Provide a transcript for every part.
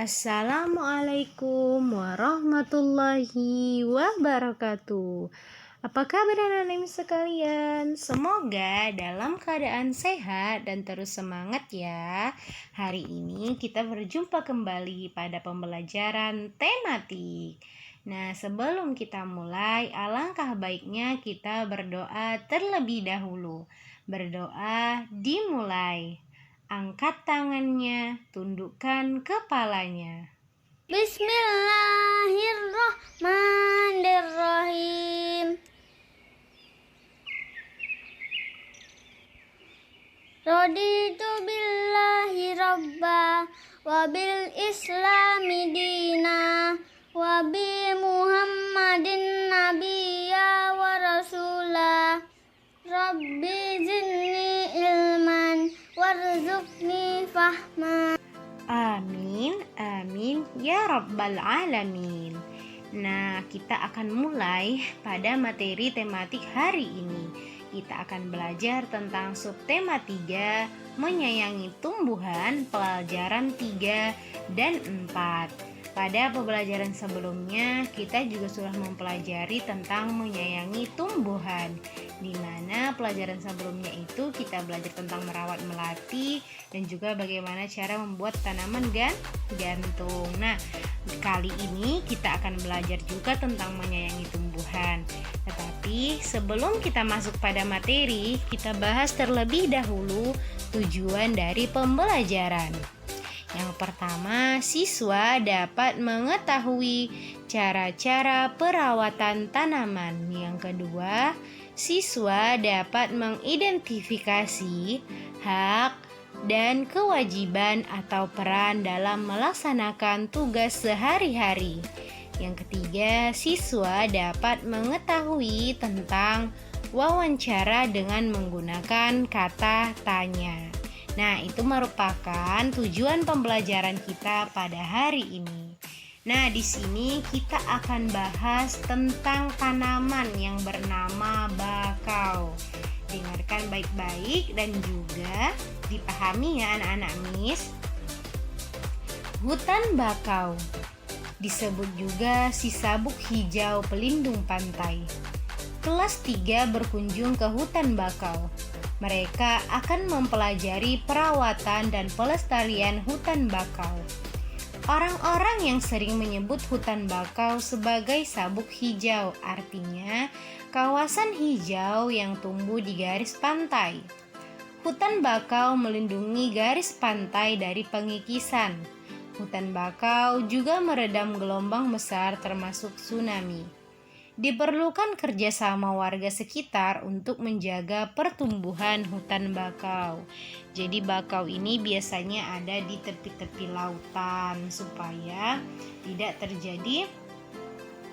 Assalamualaikum warahmatullahi wabarakatuh. Apa kabar anak-anak sekalian? Semoga dalam keadaan sehat dan terus semangat ya. Hari ini kita berjumpa kembali pada pembelajaran tematik. Nah, sebelum kita mulai, alangkah baiknya kita berdoa terlebih dahulu. Berdoa dimulai. Angkat tangannya, tundukkan kepalanya. Bismillahirrahmanirrahim. Raditu billahi rabba wa bil islami dina wa bi muhammadin nabiyya wa rasula. Rabbi zidni ilman warzuqni fahma. Amin, amin, ya rabbal alamin. Nah, kita akan mulai pada materi tematik hari ini. Kita akan belajar tentang subtema 3, menyayangi tumbuhan, pelajaran 3 dan 4. Pada pembelajaran sebelumnya, kita juga sudah mempelajari tentang menyayangi tumbuhan, di mana pelajaran sebelumnya itu kita belajar tentang merawat melati dan juga bagaimana cara membuat tanaman gantung. Nah, kali ini kita akan belajar juga tentang menyayangi tumbuhan. Tetapi sebelum kita masuk pada materi, kita bahas terlebih dahulu tujuan dari pembelajaran. Yang pertama, siswa dapat mengetahui cara-cara perawatan tanaman. Yang kedua, siswa dapat mengidentifikasi hak dan kewajiban atau peran dalam melaksanakan tugas sehari-hari. Yang ketiga, siswa dapat mengetahui tentang wawancara dengan menggunakan kata tanya. Nah, itu merupakan tujuan pembelajaran kita pada hari ini. Nah, di sini kita akan bahas tentang tanaman yang bernama bakau. Dengarkan baik-baik dan juga dipahami ya anak-anak Miss. Hutan bakau disebut juga si sabuk hijau pelindung pantai. Kelas 3 berkunjung ke hutan bakau. Mereka akan mempelajari perawatan dan pelestarian hutan bakau. Orang-orang yang sering menyebut hutan bakau sebagai sabuk hijau, artinya kawasan hijau yang tumbuh di garis pantai. Hutan bakau melindungi garis pantai dari pengikisan. Hutan bakau juga meredam gelombang besar termasuk tsunami. Diperlukan kerjasama warga sekitar untuk menjaga pertumbuhan hutan bakau. Jadi bakau ini biasanya ada di tepi-tepi lautan supaya tidak terjadi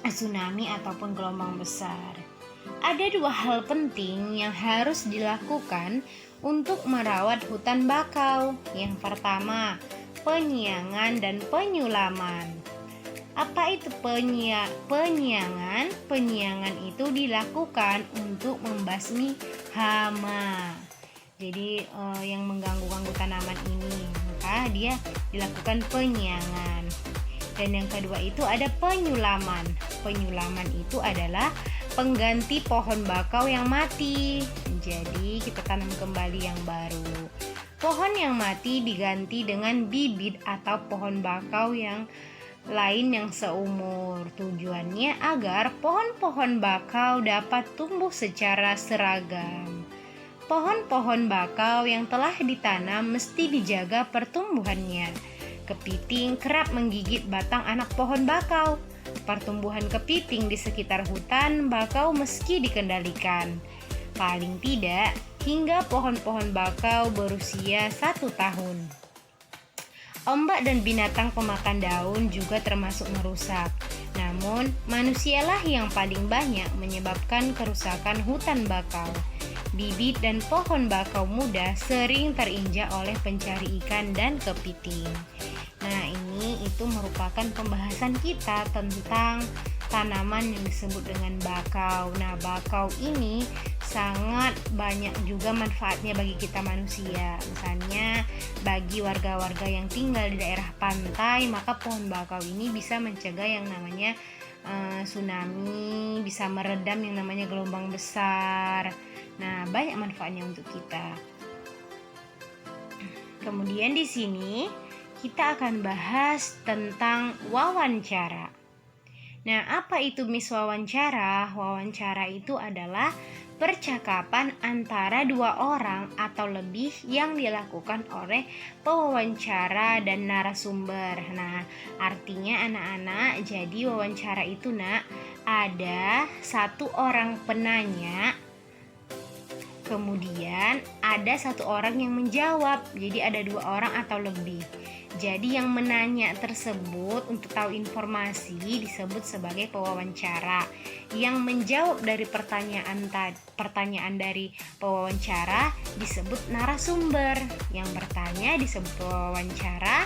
tsunami ataupun gelombang besar. Ada 2 hal penting yang harus dilakukan untuk merawat hutan bakau. Yang pertama, penyiangan dan penyulaman. Apa itu penyiangan? Penyiangan itu dilakukan untuk membasmi hama. Jadi yang mengganggu tanaman ini, maka dia dilakukan penyiangan. Dan yang kedua itu ada penyulaman. Penyulaman itu adalah pengganti pohon bakau yang mati. Jadi kita tanam kembali yang baru. Pohon yang mati diganti dengan bibit atau pohon bakau yang lain yang seumur. Tujuannya agar pohon-pohon bakau dapat tumbuh secara seragam. Pohon-pohon bakau yang telah ditanam mesti dijaga pertumbuhannya. Kepiting kerap menggigit batang anak pohon bakau. Pertumbuhan kepiting di sekitar hutan bakau meski dikendalikan. Paling tidak hingga pohon-pohon bakau berusia 1 tahun. Ombak dan binatang pemakan daun juga termasuk merusak. Namun, manusialah yang paling banyak menyebabkan kerusakan hutan bakau. Bibit dan pohon bakau muda sering terinjak oleh pencari ikan dan kepiting. Nah, itu merupakan pembahasan kita tentang tanaman yang disebut dengan bakau. Nah, bakau ini sangat banyak juga manfaatnya bagi kita manusia. Misalnya bagi warga-warga yang tinggal di daerah pantai, maka pohon bakau ini bisa mencegah yang namanya tsunami, bisa meredam yang namanya gelombang besar. Nah, banyak manfaatnya untuk kita. Kemudian di sini kita akan bahas tentang wawancara. Nah, apa itu Miss wawancara? Wawancara itu adalah percakapan antara dua orang atau lebih yang dilakukan oleh pewawancara dan narasumber. Nah, artinya anak-anak, jadi wawancara itu ada satu orang penanya, kemudian ada satu orang yang menjawab. Jadi ada dua orang atau lebih. Jadi yang menanya tersebut untuk tahu informasi disebut sebagai pewawancara. Yang menjawab dari pertanyaan dari pewawancara disebut narasumber. Yang bertanya disebut pewawancara.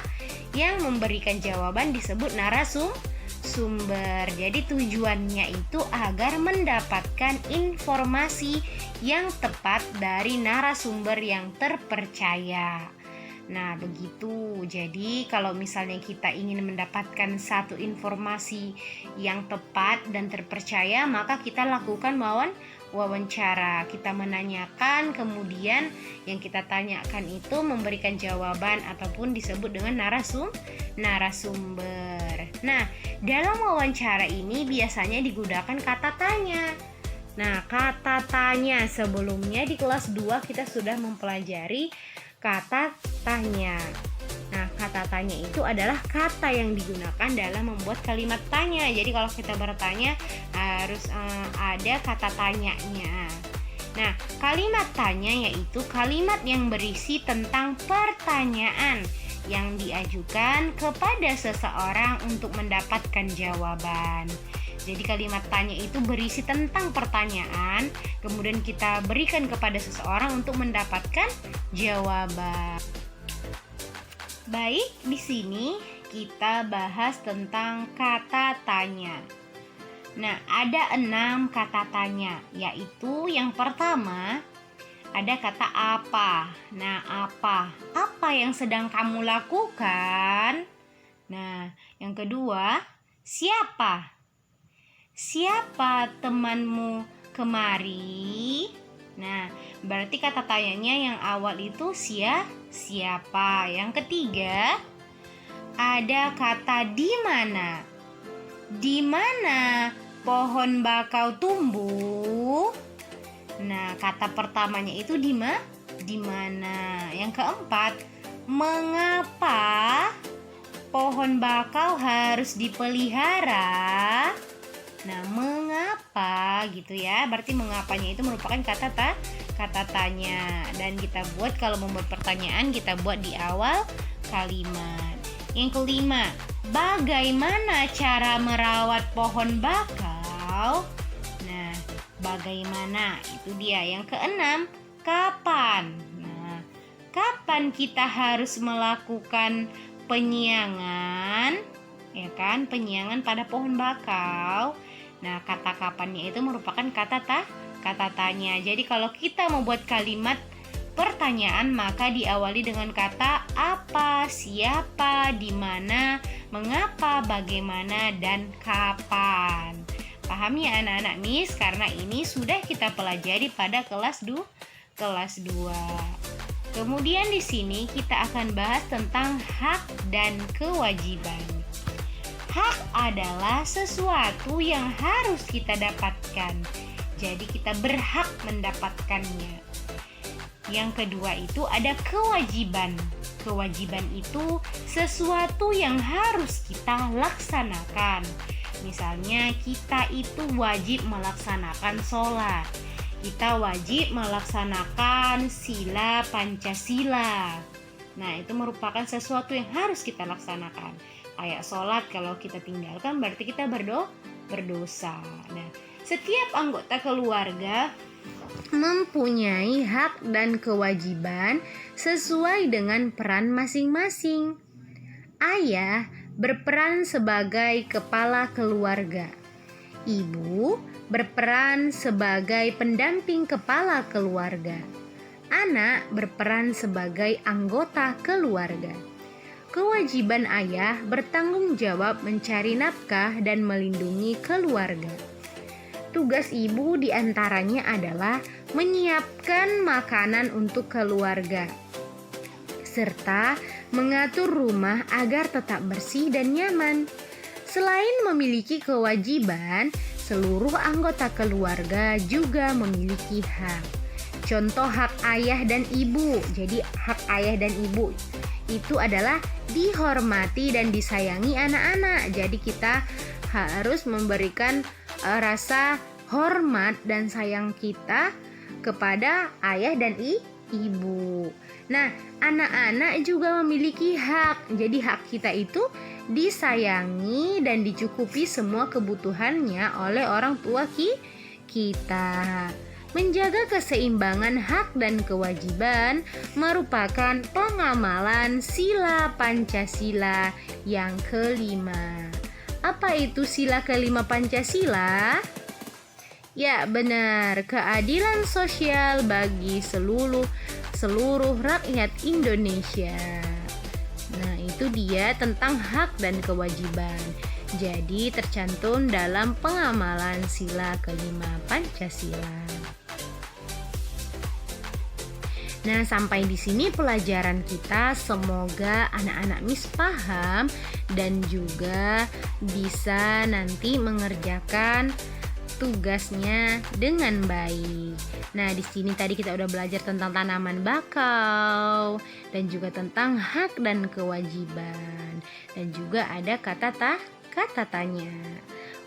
Yang memberikan jawaban disebut narasumber. Jadi tujuannya itu agar mendapatkan informasi yang tepat dari narasumber yang terpercaya. Nah, begitu. Jadi, kalau misalnya kita ingin mendapatkan satu informasi yang tepat dan terpercaya, maka kita lakukan wawancara. Kita menanyakan, kemudian yang kita tanyakan itu memberikan jawaban ataupun disebut dengan narasumber. Nah, dalam wawancara ini biasanya digunakan kata tanya. Nah, kata tanya sebelumnya di kelas 2 kita sudah mempelajari kata tanya. Nah, kata tanya itu adalah kata yang digunakan dalam membuat kalimat tanya. Jadi kalau kita bertanya harus ada kata tanyanya. Nah, kalimat tanya yaitu kalimat yang berisi tentang pertanyaan yang diajukan kepada seseorang untuk mendapatkan jawaban. Jadi kalimat tanya itu berisi tentang pertanyaan, kemudian kita berikan kepada seseorang untuk mendapatkan jawaban. Baik, di sini kita bahas tentang kata tanya. Nah, ada 6 kata tanya, yaitu yang pertama ada kata apa. Nah, apa yang sedang kamu lakukan? Nah, yang kedua, siapa? Siapa temanmu kemari? Nah, berarti kata tanyanya yang awal itu siapa. Yang ketiga, ada kata di mana. Di mana pohon bakau tumbuh? Nah, kata pertamanya itu di mana. Yang keempat, mengapa pohon bakau harus dipelihara? Nah, mengapa gitu ya. Berarti mengapanya itu merupakan kata tanya. Dan kita buat, kalau membuat pertanyaan, kita buat di awal kalimat. Yang kelima, bagaimana cara merawat pohon bakau? Nah, bagaimana? Itu dia. Yang keenam, kapan? Nah, kapan kita harus melakukan penyiangan? Ya kan, penyiangan pada pohon bakau. Nah, kata kapannya itu merupakan kata tanya. Jadi kalau kita membuat kalimat pertanyaan, maka diawali dengan kata apa, siapa, di mana, mengapa, bagaimana, dan kapan. Paham ya anak-anak Miss? Karena ini sudah kita pelajari pada kelas 2. Kemudian di sini kita akan bahas tentang hak dan kewajiban. Hak adalah sesuatu yang harus kita dapatkan. Jadi kita berhak mendapatkannya. Yang kedua itu ada kewajiban. Kewajiban itu sesuatu yang harus kita laksanakan. Misalnya kita itu wajib melaksanakan sholat. Kita wajib melaksanakan sila Pancasila. Nah, itu merupakan sesuatu yang harus kita laksanakan. Kayak sholat, kalau kita tinggalkan berarti kita berdosa. Nah, setiap anggota keluarga mempunyai hak dan kewajiban sesuai dengan peran masing-masing. Ayah berperan sebagai kepala keluarga. Ibu berperan sebagai pendamping kepala keluarga. Anak berperan sebagai anggota keluarga. Kewajiban ayah bertanggung jawab mencari nafkah dan melindungi keluarga. Tugas ibu diantaranya adalah menyiapkan makanan untuk keluarga, serta mengatur rumah agar tetap bersih dan nyaman. Selain memiliki kewajiban, seluruh anggota keluarga juga memiliki hak. Contoh hak ayah dan ibu. Jadi hak ayah dan ibu itu adalah dihormati dan disayangi anak-anak. Jadi kita harus memberikan rasa hormat dan sayang kita kepada ayah dan ibu. Nah, anak-anak juga memiliki hak. Jadi hak kita itu disayangi dan dicukupi semua kebutuhannya oleh orang tua kita. Menjaga keseimbangan hak dan kewajiban merupakan pengamalan sila Pancasila yang kelima. Apa itu sila kelima Pancasila? Ya, benar, keadilan sosial bagi seluruh rakyat Indonesia. Nah, itu dia tentang hak dan kewajiban. Jadi tercantum dalam pengamalan sila kelima Pancasila. Nah, sampai di sini pelajaran kita. Semoga anak-anak Miss paham dan juga bisa nanti mengerjakan tugasnya dengan baik. Nah, di sini tadi kita udah belajar tentang tanaman bakau dan juga tentang hak dan kewajiban. Dan juga ada kata tanya.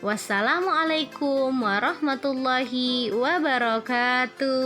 Wassalamualaikum warahmatullahi wabarakatuh.